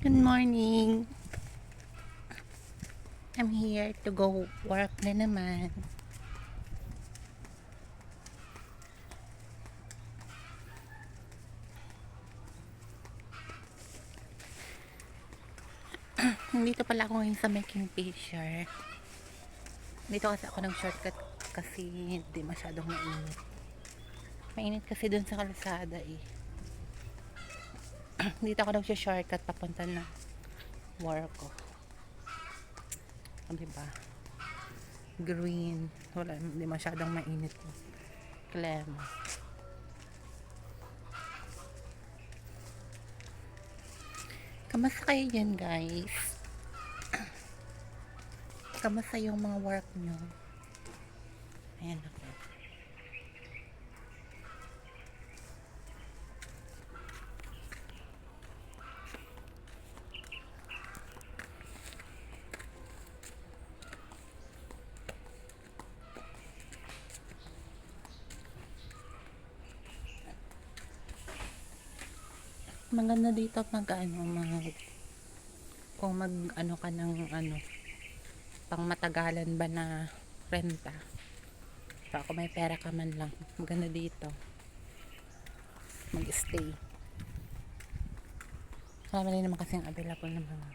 Good morning. I'm here to go work na naman. Dito pala ako ngayon sa may Kingfisher. Dito kasi ako nag-shortcut kasi hindi masyadong mainit. Mainit kasi dun sa kalsada eh. Dito ako nag-shortcut papunta na work ko. O, diba? Green. Wala, hindi masyadong mainit. Klema. Kamusta kayo dyan, guys? Kamusta yung mga work nyo? Ayan ako. Maganda dito kung mag ka ng pang matagalan ba na renta. So ako may pera ka man lang, maganda dito mag-stay. Marami rin naman kasing available ng mga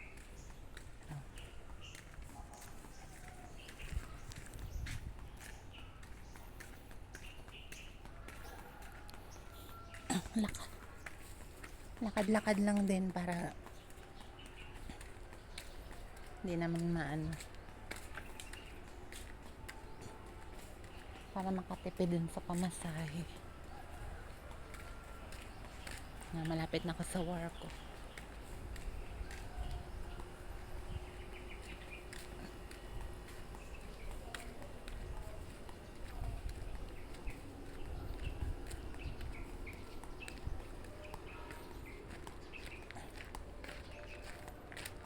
lakad-lakad lang din para hindi naman para makatipid din sa pamasahe na malapit na ako sa work ko.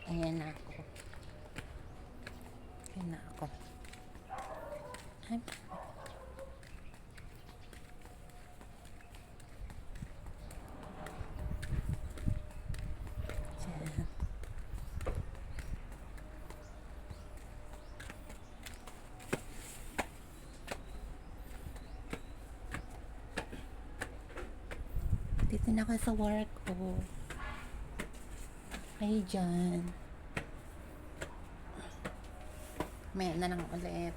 Ayan na ako. Ayan na ako. Ay, dito na ako sa work ko. Ay, dyan. May na lang ulit.